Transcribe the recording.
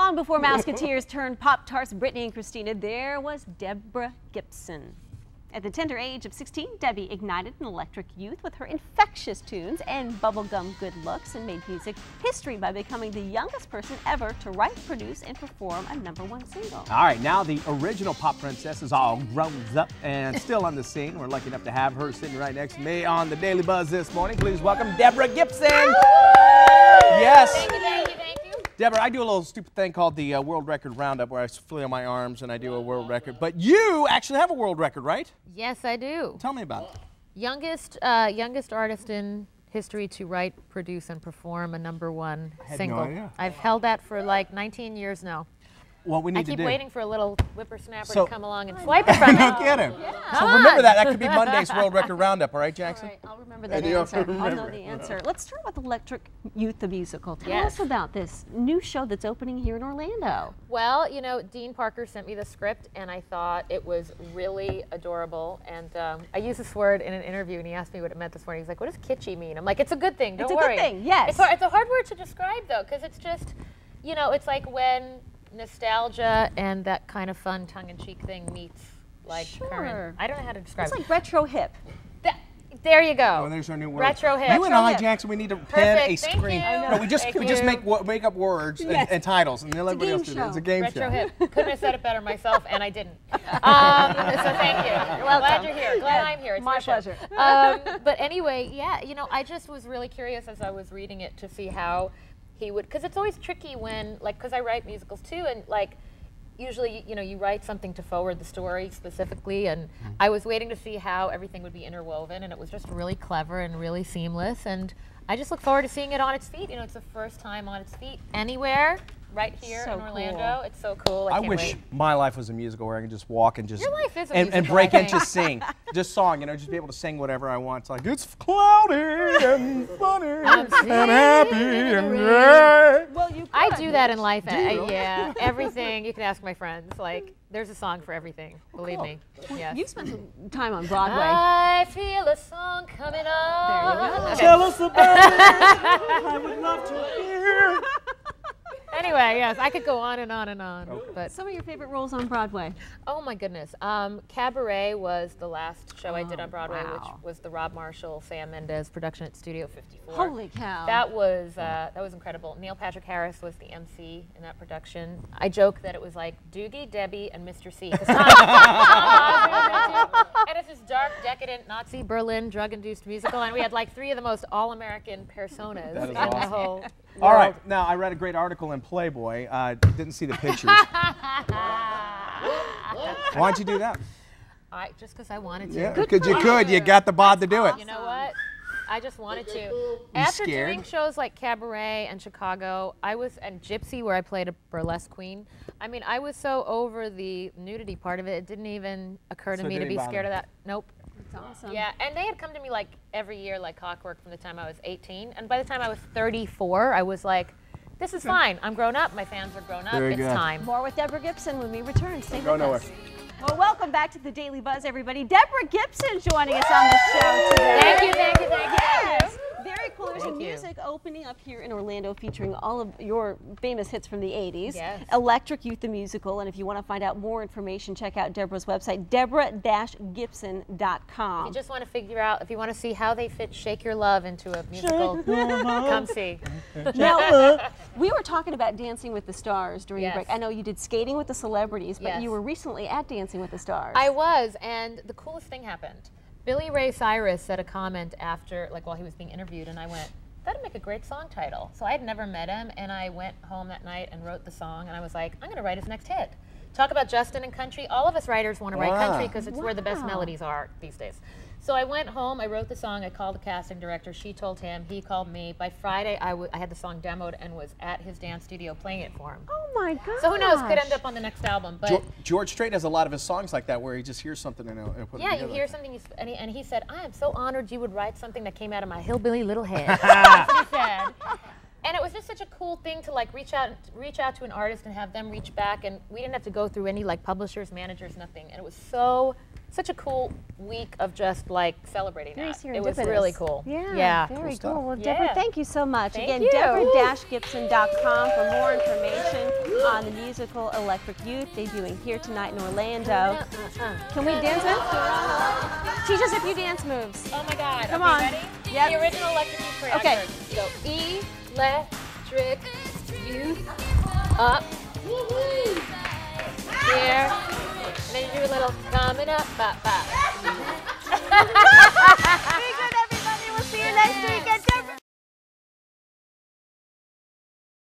long before Musketeers turned Pop-Tarts Brittany and Christina, there was Deborah Gibson. At the tender age of 16, Debbie ignited an electric youth with her infectious tunes and bubblegum good looks and made music history by becoming the youngest person ever to write, produce, and perform a #1 single. All right, now the original pop princess is all grown up and still on the scene. We're lucky enough to have her sitting right next to me on the Daily Buzz this morning. Please welcome Deborah Gibson. Yes. Thank you, thank you, thank you. Deborah, I do a little stupid thing called the World Record Roundup where I flail my arms and I do a world record. But you actually have a world record, right? Yes, I do. Tell me about it. Youngest artist in history to write, produce, and perform a #1 single. No idea. I've held that for like 19 years now. What we need to I do. keep waiting for a little whippersnapper to come along and swipe it from me. No kidding. Yeah. So remember that. That could be Monday's World Record Roundup, all right, Jackson? All right, I'll remember that answer. I'll know the answer. Let's start with Electric Youth, the musical. Tell us about this new show that's opening here in Orlando. Well, you know, Dean Parker sent me the script, and I thought it was really adorable. And I used this word in an interview, and he asked me what it meant this morning. He's like, "What does kitschy mean?" I'm like, "It's a good thing. Don't worry." It's a good thing. Yes. It's a hard word to describe, though, because it's just, you know, it's like when nostalgia and that kind of fun tongue-in-cheek thing meets like current. I don't know how to describe it. It's like retro hip. There you go. Oh, there's our new word. Retro hip. You and I, Jackson, we need to pen a screen. No, we just make up words and titles, and then everybody else do it. It's a game show. Retro hip. Couldn't have said it better myself, and I didn't. So thank you. Glad you're here. Glad I'm here. It's my pleasure. But anyway, yeah, you know, I just was really curious as I was reading it to see how he would, because it's always tricky when, like, because I write musicals too, and like, usually, you know, you write something to forward the story specifically, and I was waiting to see how everything would be interwoven, and it was just really clever and really seamless, and I just look forward to seeing it on its feet. You know, it's the first time on its feet anywhere, right here in Orlando. Cool. It's so cool. I wish my life was a musical where I can just walk and just Your life is a musical, and break into sing, just song, you know, just be able to sing whatever I want. It's like it's cloudy and funny and happy and gray. Well, you I do that in life. Yeah, everything. You can ask my friends. Like, there's a song for everything. Believe me. Yes. You've spent some time on Broadway. I feel a song coming on. There you go. Okay. Tell us about it. I would love to hear. Anyway, yes, I could go on and on and on. Okay. But Some of your favorite roles on Broadway? oh my goodness, Cabaret was the last show I did on Broadway, which was the Rob Marshall, Sam Mendes production at Studio 54. Holy cow! That was incredible. Neil Patrick Harris was the MC in that production. I joke that it was like Doogie, Debbie, and Mr. C. And it's this dark, decadent Nazi Berlin drug-induced musical, and we had like 3 of the most all-American personas in the whole world. All right, now I read a great article in Playboy. Didn't see the pictures. Why'd you do that? Just because I wanted to. Yeah, because you could. You got the bod to do it. You know what? I just wanted to. After doing shows like Cabaret and Chicago, and Gypsy, where I played a burlesque queen, I mean, I was so over the nudity part of it, it didn't even occur to me to be scared of that. Nope. That's awesome. Yeah, and they had come to me like every year, like clockwork, from the time I was 18. And by the time I was 34, I was like, this is fine. I'm grown up. My fans are grown up. It's time. More with Deborah Gibson when we return. Stay Go with nowhere. us. Well, welcome back to the Daily Buzz, everybody. Deborah Gibson joining us on the show today. Thank you, thank you, thank you. Yes. Very cool. There's Thank you. music opening up here in Orlando featuring all of your famous hits from the 80s. Yes. Electric Youth, the musical. And if you want to find out more information, check out Deborah's website, deborah-gibson.com. If you just want to figure out, if you want to see how they fit Shake Your Love into a musical, come see. Now, we were talking about Dancing with the Stars during the Yes. break. I know you did Skating with the Celebrities, but Yes. you were recently at Dancing with the Stars. I was, and the coolest thing happened. Billy Ray Cyrus said a comment after, like while he was being interviewed, and I went, that'd make a great song title. So I had never met him, and I went home that night and wrote the song, and I was like, I'm going to write his next hit. Talk about Justin and country. All of us writers want to write country because it's where the best melodies are these days. So I went home, I wrote the song, I called the casting director, she told him, he called me. By Friday, I had the song demoed and was at his dance studio playing it for him. Oh my God. So who knows, could end up on the next album. But George Strait has a lot of his songs like that where he just hears something and put it yeah, together. you hear something, and he said, I am so honored you would write something that came out of my hillbilly little head. That's what he said. And it was just such a cool thing to like reach out to an artist and have them reach back, and we didn't have to go through any like publishers, managers, nothing. And it was so such a cool week of just like celebrating Very that. It was really cool. Yeah, very cool. Well, Deborah, Yeah. thank you so much. Thank Again, you. Deborah-Gibson.com for more information on the musical Electric Youth debuting here tonight in Orlando. Can we dance with? Teach us a few dance moves. Oh my God. Come okay, on. Ready? Yep. The original Electric Youth choreographer. Okay. Go Electric Youth up. Here. And then you do a little coming up. Bop, bop.